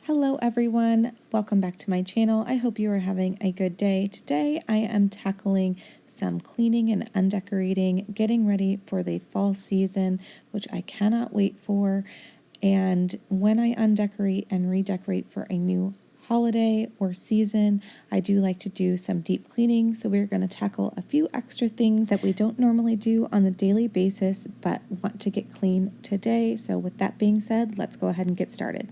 Hello everyone, welcome back to my channel. I hope you are having a good day. Today I am tackling some cleaning and undecorating, getting ready for the fall season, which I cannot wait for. And when I undecorate and redecorate for a new holiday or season, I do like to do some deep cleaning. So we're going to tackle a few extra things that we don't normally do on the daily basis, but want to get clean today. So with that being said, let's go ahead and get started.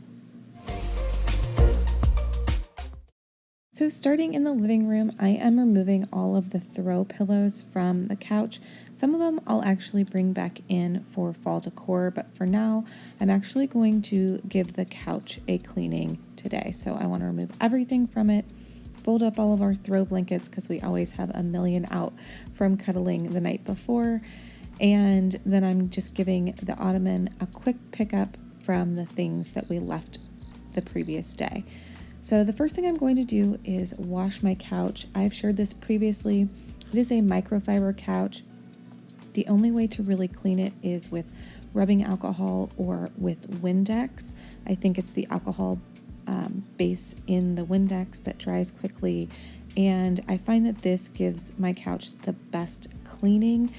So starting in the living room, I am removing all of the throw pillows from the couch. Some of them I'll actually bring back in for fall decor, but for now, I'm actually going to give the couch a cleaning today. So I want to remove everything from it, fold up all of our throw blankets because we always have a million out from cuddling the night before. And then I'm just giving the Ottoman a quick pickup from the things that we left the previous day. So the first thing I'm going to do is wash my couch. I've shared this previously. It is a microfiber couch. The only way to really clean it is with rubbing alcohol or with Windex. I think it's the alcohol base in the Windex that dries quickly. And I find that this gives my couch the best cleaning.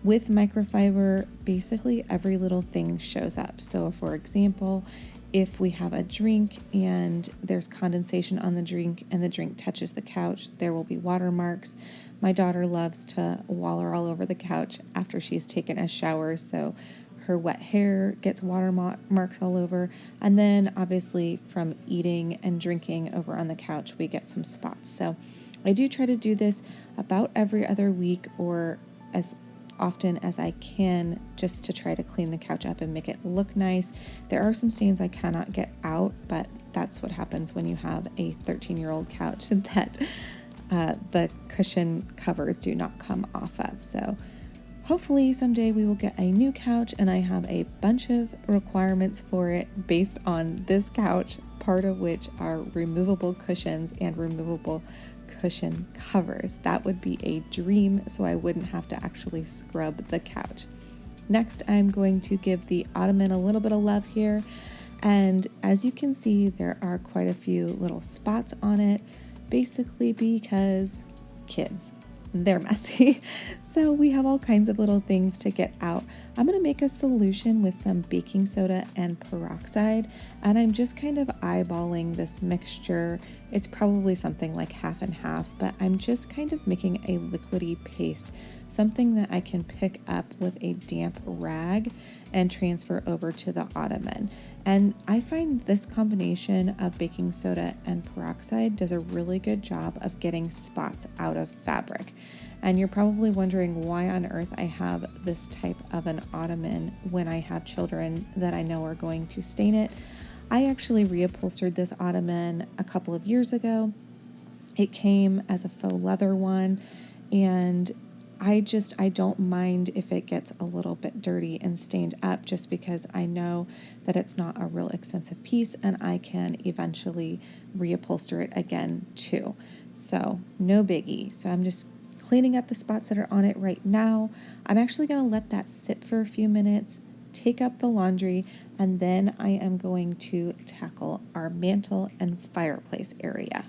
With microfiber, basically every little thing shows up. So for example, if we have a drink and there's condensation on the drink and the drink touches the couch, there will be watermarks. My daughter loves to waller all over the couch after she's taken a shower, so her wet hair gets watermarks all over. And then obviously from eating and drinking over on the couch, we get some spots. So I do try to do this about every other week or as often as I can, just to try to clean the couch up and make it look nice. There are some stains I cannot get out, but that's what happens when you have a 13-year-old couch that the cushion covers do not come off of. So hopefully someday we will get a new couch, and I have a bunch of requirements for it based on this couch, part of which are removable cushions and removable cushion covers. That would be a dream, so I wouldn't have to actually scrub the couch. Next, I'm going to give the Ottoman a little bit of love here, and as you can see, there are quite a few little spots on it, basically because kids, they're messy. So we have all kinds of little things to get out. I'm going to make a solution with some baking soda and peroxide, and I'm just kind of eyeballing this mixture. It's probably something like half and half, but I'm just kind of making a liquidy paste, something that I can pick up with a damp rag and transfer over to the Ottoman. And I find this combination of baking soda and peroxide does a really good job of getting spots out of fabric. And you're probably wondering why on earth I have this type of an Ottoman when I have children that I know are going to stain it. I actually reupholstered this Ottoman a couple of years ago. It came as a faux leather one, and I don't mind if it gets a little bit dirty and stained up, just because I know that it's not a real expensive piece and I can eventually reupholster it again too. So no biggie. So I'm just cleaning up the spots that are on it right now. I'm actually going to let that sit for a few minutes, take up the laundry, and then I am going to tackle our mantel and fireplace area.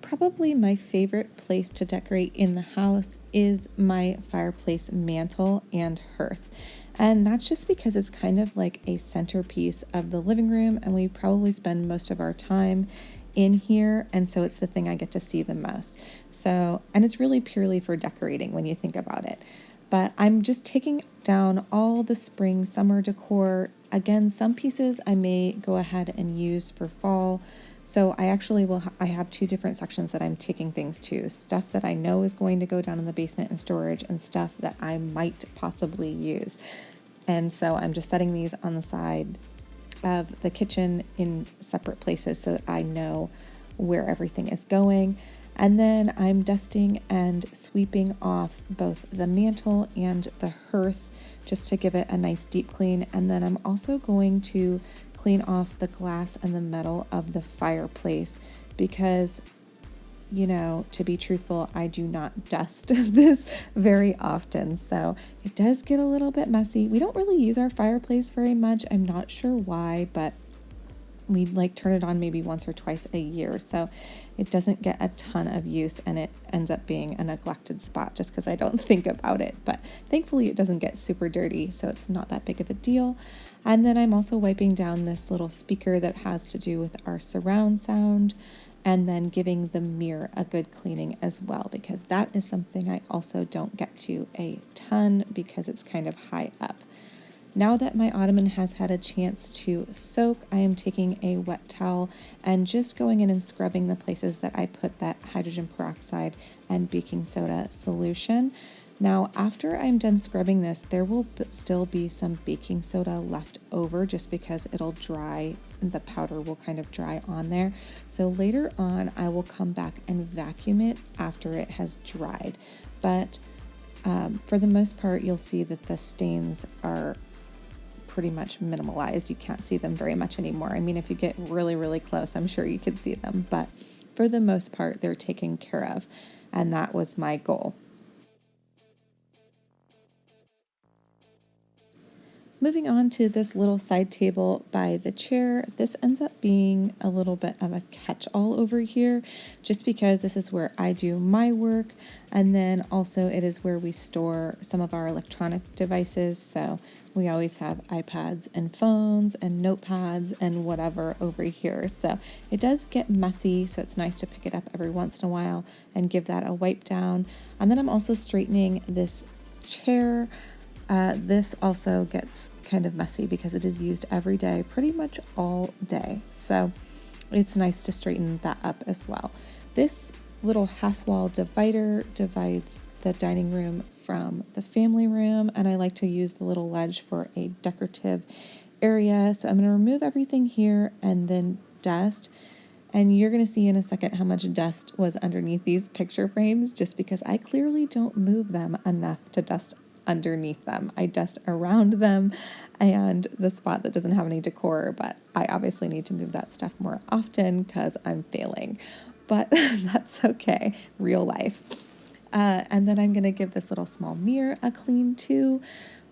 Probably my favorite place to decorate in the house is my fireplace mantel and hearth. And that's just because it's kind of like a centerpiece of the living room, and we probably spend most of our time in here, and so it's the thing I get to see the most. So, and it's really purely for decorating when you think about it. But I'm just taking down all the spring, summer decor. Again, some pieces I may go ahead and use for fall. So I actually I have two different sections that I'm taking things to. Stuff that I know is going to go down in the basement in storage, and stuff that I might possibly use. And so I'm just setting these on the side of the kitchen in separate places so that I know where everything is going. And then I'm dusting and sweeping off both the mantel and the hearth just to give it a nice deep clean. And then I'm also going to clean off the glass and the metal of the fireplace because, you know, to be truthful, I do not dust this very often. So it does get a little bit messy. We don't really use our fireplace very much. I'm not sure why, but we like turn it on maybe once or twice a year. So it doesn't get a ton of use, and it ends up being a neglected spot just because I don't think about it. But thankfully it doesn't get super dirty, so it's not that big of a deal. And then I'm also wiping down this little speaker that has to do with our surround sound, and then giving the mirror a good cleaning as well, because that is something I also don't get to a ton because it's kind of high up. Now that my ottoman has had a chance to soak, I am taking a wet towel and just going in and scrubbing the places that I put that hydrogen peroxide and baking soda solution. Now, after I'm done scrubbing this, there will still be some baking soda left over just because it'll dry, and the powder will kind of dry on there. So later on, I will come back and vacuum it after it has dried. But for the most part, you'll see that the stains are pretty much minimalized. You can't see them very much anymore. I mean, if you get really, really close, I'm sure you could see them. But for the most part, they're taken care of. And that was my goal. Moving on to this little side table by the chair, this ends up being a little bit of a catch-all over here, just because this is where I do my work, and then also it is where we store some of our electronic devices. So we always have iPads and phones and notepads and whatever over here. So it does get messy, so it's nice to pick it up every once in a while and give that a wipe down. And then I'm also straightening this chair. This also gets kind of messy because it is used every day, pretty much all day. So it's nice to straighten that up as well. This little half wall divider divides the dining room from the family room, and I like to use the little ledge for a decorative area. So I'm going to remove everything here and then dust. And you're going to see in a second how much dust was underneath these picture frames, just because I clearly don't move them enough to dust underneath them. I dust around them and the spot that doesn't have any decor, but I obviously need to move that stuff more often because I'm failing. But that's okay, real life. And then I'm going to give this little small mirror a clean too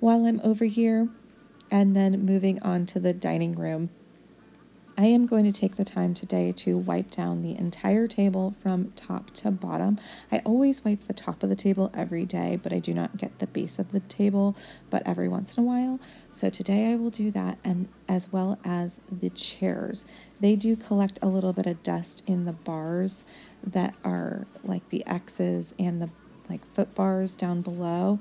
while I'm over here. And then moving on to the dining room, I am going to take the time today to wipe down the entire table from top to bottom. I always wipe the top of the table every day, but I do not get the base of the table, but every once in a while. So today I will do that, and as well as the chairs. They do collect a little bit of dust in the bars that are like the X's and the like foot bars down below.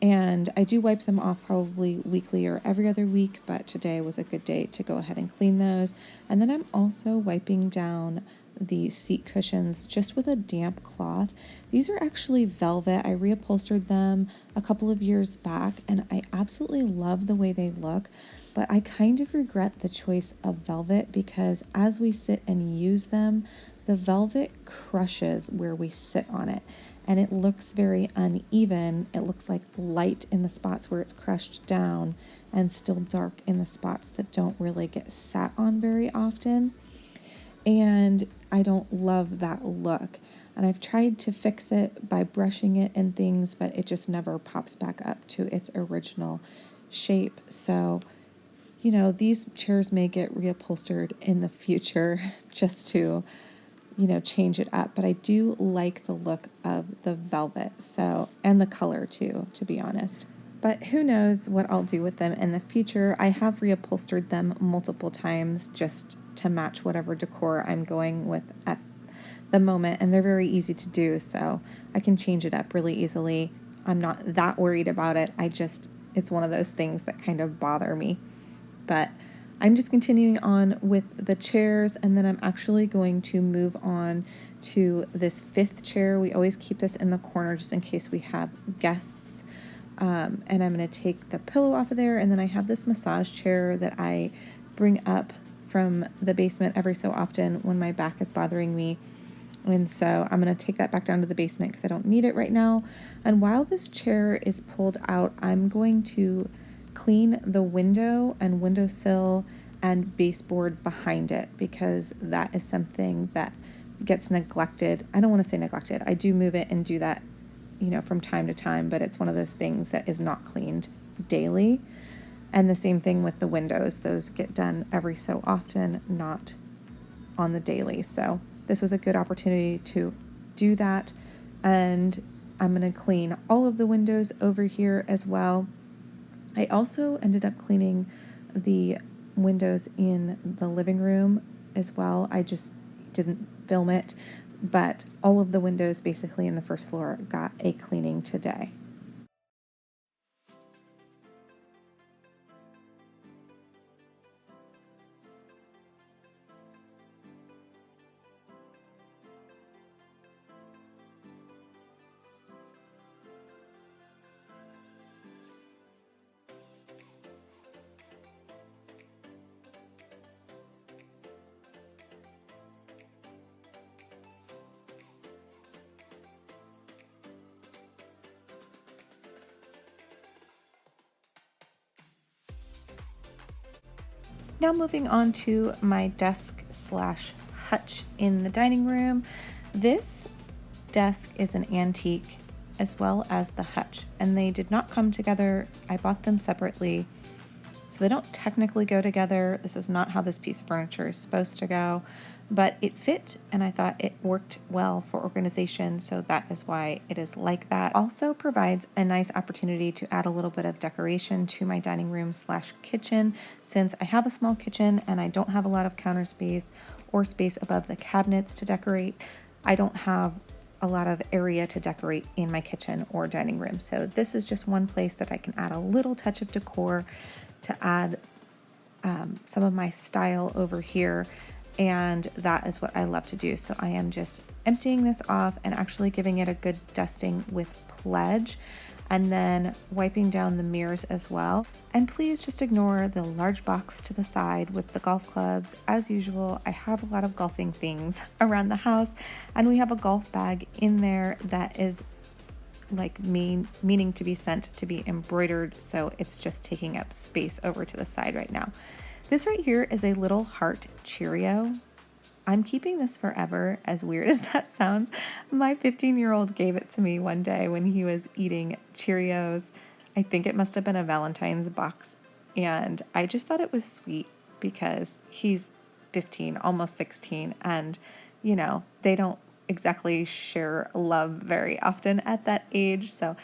And I do wipe them off probably weekly or every other week, but today was a good day to go ahead and clean those. And then I'm also wiping down the seat cushions just with a damp cloth. These are actually velvet. I reupholstered them a couple of years back, and I absolutely love the way they look. But I kind of regret the choice of velvet because as we sit and use them, the velvet crushes where we sit on it. And it looks very uneven. It looks like light in the spots where it's crushed down and still dark in the spots that don't really get sat on very often. And I don't love that look. And I've tried to fix it by brushing it and things, but it just never pops back up to its original shape. So, you know, these chairs may get reupholstered in the future just to change it up, but I do like the look of the velvet, so, and the color too, to be honest. But who knows what I'll do with them in the future. I have reupholstered them multiple times just to match whatever decor I'm going with at the moment, and they're very easy to do, so I can change it up really easily. I'm not that worried about it. It's one of those things that kind of bother me. But I'm just continuing on with the chairs, and then I'm actually going to move on to this fifth chair. We always keep this in the corner just in case we have guests. And I'm going to take the pillow off of there, and then I have this massage chair that I bring up from the basement every so often when my back is bothering me. And so I'm going to take that back down to the basement because I don't need it right now. And while this chair is pulled out, I'm going to clean the window and windowsill and baseboard behind it because that is something that gets neglected. I don't want to say neglected. I do move it and do that, from time to time, but it's one of those things that is not cleaned daily. And the same thing with the windows. Those get done every so often, not on the daily. So this was a good opportunity to do that. And I'm going to clean all of the windows over here as well. I also ended up cleaning the windows in the living room as well. I just didn't film it, but all of the windows basically in the first floor got a cleaning today. Now moving on to my desk slash hutch in the dining room. This desk is an antique as well as the hutch, and they did not come together. I bought them separately, so they don't technically go together. This is not how this piece of furniture is supposed to go, but it fit and I thought it worked well for organization, so that is why it is like that. Also provides a nice opportunity to add a little bit of decoration to my dining room slash kitchen, since I have a small kitchen and I don't have a lot of counter space or space above the cabinets to decorate. I don't have a lot of area to decorate in my kitchen or dining room, so this is just one place that I can add a little touch of decor to add some of my style over here, and that is what I love to do. So I am just emptying this off and actually giving it a good dusting with Pledge, and then wiping down the mirrors as well. And please just ignore the large box to the side with the golf clubs. As usual, I have a lot of golfing things around the house, and we have a golf bag in there that is like meaning to be sent to be embroidered, so it's just taking up space over to the side right now. This right here is a little heart Cheerio. I'm keeping this forever, as weird as that sounds. My 15-year-old gave it to me one day when he was eating Cheerios. I think it must have been a Valentine's box, and I just thought it was sweet because he's 15, almost 16, and you know, they don't exactly share love very often at that age, so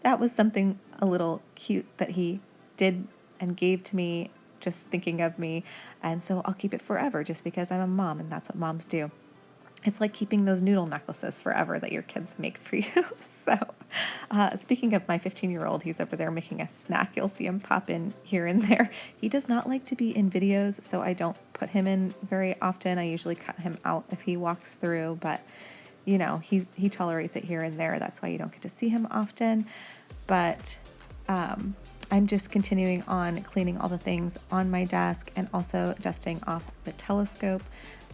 that was something a little cute that he did and gave to me, just thinking of me. And so I'll keep it forever just because I'm a mom and that's what moms do. It's like keeping those noodle necklaces forever that your kids make for you. So speaking of my 15-year-old, he's over there making a snack. You'll see him pop in here and there. He does not like to be in videos, so I don't put him in very often. I usually cut him out if he walks through, but you know, he tolerates it here and there. That's why you don't get to see him often. But I'm just continuing on cleaning all the things on my desk and also dusting off the telescope,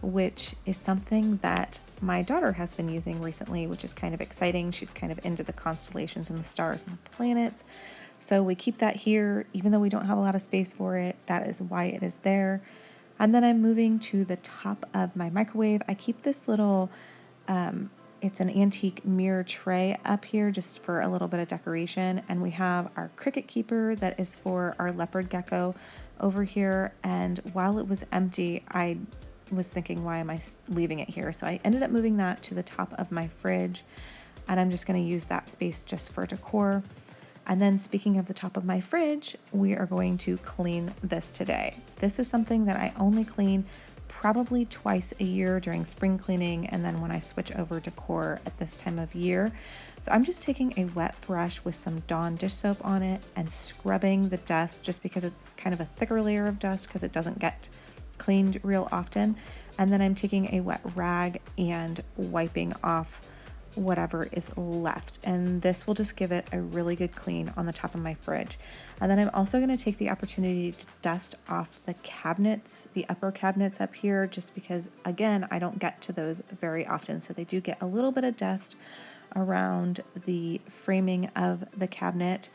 which is something that my daughter has been using recently, which is kind of exciting. She's kind of into the constellations and the stars and the planets. So we keep that here, even though we don't have a lot of space for it. That is why it is there. And then I'm moving to the top of my microwave. I keep this little it's an antique mirror tray up here just for a little bit of decoration. And we have our cricket keeper that is for our leopard gecko over here. And while it was empty, I was thinking, why am I leaving it here? So I ended up moving that to the top of my fridge, and I'm just going to use that space just for decor. And then speaking of the top of my fridge, we are going to clean this today. This is something that I only clean probably twice a year during spring cleaning, and then when I switch over decor at this time of year. So I'm just taking a wet brush with some Dawn dish soap on it and scrubbing the dust, just because it's kind of a thicker layer of dust because it doesn't get cleaned real often. And then I'm taking a wet rag and wiping off whatever is left, and this will just give it a really good clean on the top of my fridge. And then I'm also going to take the opportunity to dust off the cabinets, the upper cabinets up here, just because again I don't get to those very often, so they do get a little bit of dust around the framing of the cabinet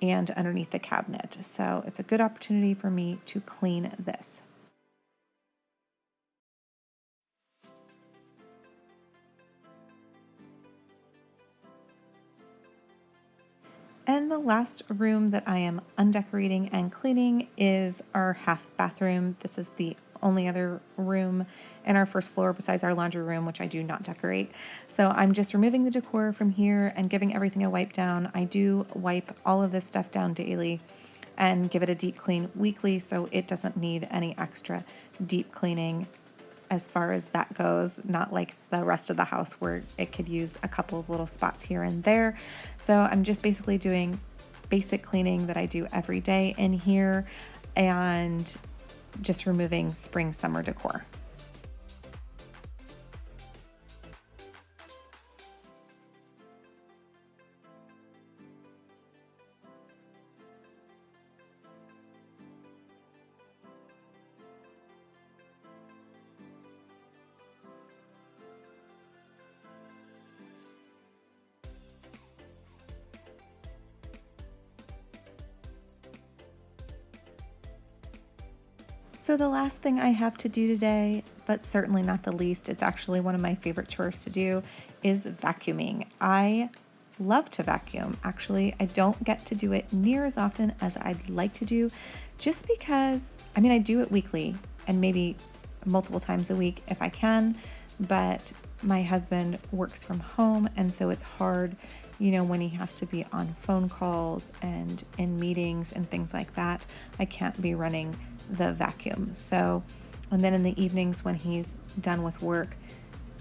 and underneath the cabinet, so it's a good opportunity for me to clean this. And the last room that I am undecorating and cleaning is our half bathroom. This is the only other room in our first floor besides our laundry room, which I do not decorate. So I'm just removing the decor from here and giving everything a wipe down. I do wipe all of this stuff down daily and give it a deep clean weekly, so it doesn't need any extra deep cleaning as far as that goes, not like the rest of the house where it could use a couple of little spots here and there. So I'm just basically doing basic cleaning that I do every day in here and just removing spring summer decor. So the last thing I have to do today, but certainly not the least, it's actually one of my favorite chores to do, is vacuuming. I love to vacuum. Actually, I don't get to do it near as often as I'd like to do, just because, I do it weekly and maybe multiple times a week if I can, but my husband works from home, and so it's hard, when he has to be on phone calls and in meetings and things like that. I can't be running the vacuum. So, and then in the evenings when he's done with work,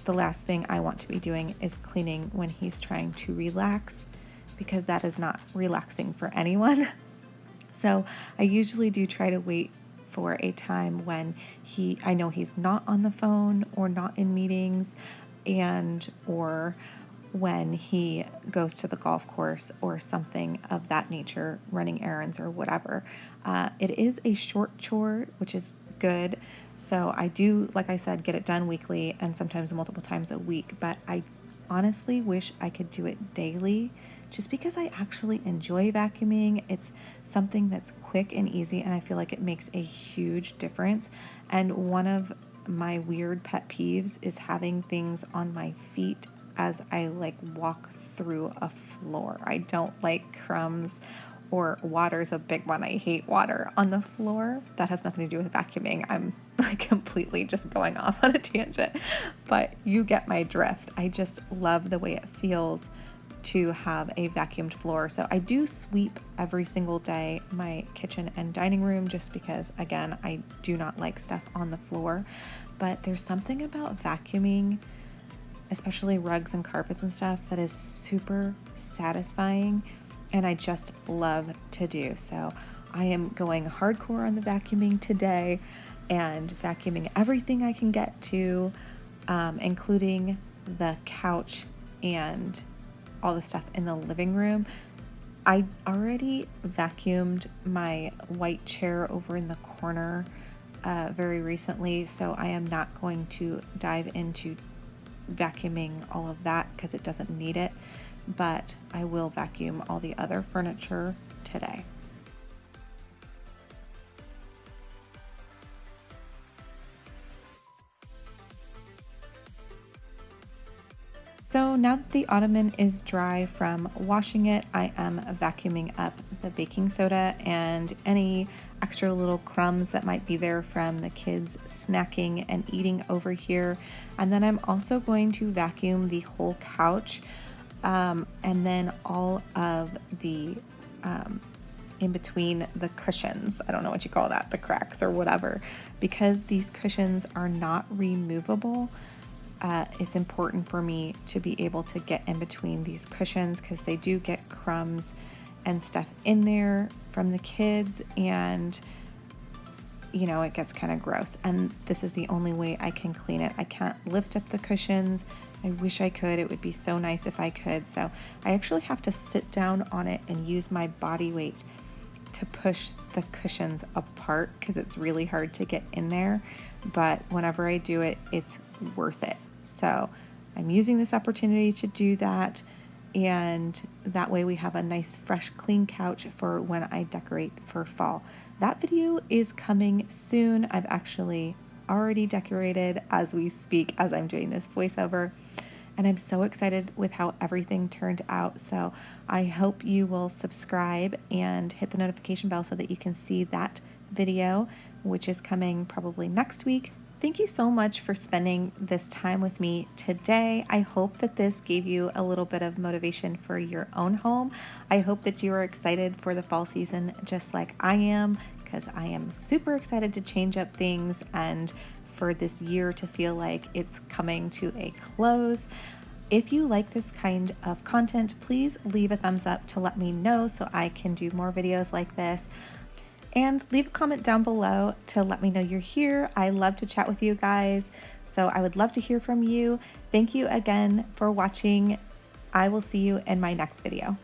the last thing I want to be doing is cleaning when he's trying to relax, because that is not relaxing for anyone. So I usually do try to wait for a time when I know he's not on the phone or not in meetings, or when he goes to the golf course or something of that nature, running errands or whatever. It is a short chore, which is good. So I do, like I said, get it done weekly and sometimes multiple times a week, but I honestly wish I could do it daily, just because I actually enjoy vacuuming. It's something that's quick and easy, and I feel like it makes a huge difference. And one of my weird pet peeves is having things on my feet as I walk through a floor. I don't like crumbs, or water's a big one. I hate water on the floor. That has nothing to do with vacuuming. I'm completely just going off on a tangent, but you get my drift. I just love the way it feels to have a vacuumed floor. So I do sweep every single day my kitchen and dining room, just because, again, I do not like stuff on the floor. But there's something about vacuuming, especially rugs and carpets and stuff, that is super satisfying, and I just love to do. So I am going hardcore on the vacuuming today and vacuuming everything I can get to, including the couch and all the stuff in the living room. I already vacuumed my white chair over in the corner very recently, so I am not going to dive into vacuuming all of that because it doesn't need it, but I will vacuum all the other furniture today. So now that the Ottoman is dry from washing it, I am vacuuming up the baking soda and any extra little crumbs that might be there from the kids snacking and eating over here. And then I'm also going to vacuum the whole couch, and then all of the in between the cushions. I don't know what you call that, the cracks or whatever. Because these cushions are not removable, it's important for me to be able to get in between these cushions, because they do get crumbs and stuff in there from the kids, and it gets kind of gross. And this is the only way I can clean it. I can't lift up the cushions. I wish I could. It would be so nice if I could. So I actually have to sit down on it and use my body weight to push the cushions apart, because it's really hard to get in there. But whenever I do it, it's worth it. So I'm using this opportunity to do that, and that way we have a nice, fresh, clean couch for when I decorate for fall. That video is coming soon. I've actually already decorated as we speak, as I'm doing this voiceover. and I'm so excited with how everything turned out. So I hope you will subscribe and hit the notification bell so that you can see that video, which is coming probably next week. Thank you so much for spending this time with me today. I hope that this gave you a little bit of motivation for your own home. I hope that you are excited for the fall season just like I am, because I am super excited to change up things and for this year to feel like it's coming to a close. If you like this kind of content, please leave a thumbs up to let me know so I can do more videos like this. And leave a comment down below to let me know you're here. I love to chat with you guys, so I would love to hear from you. Thank you again for watching. I will see you in my next video.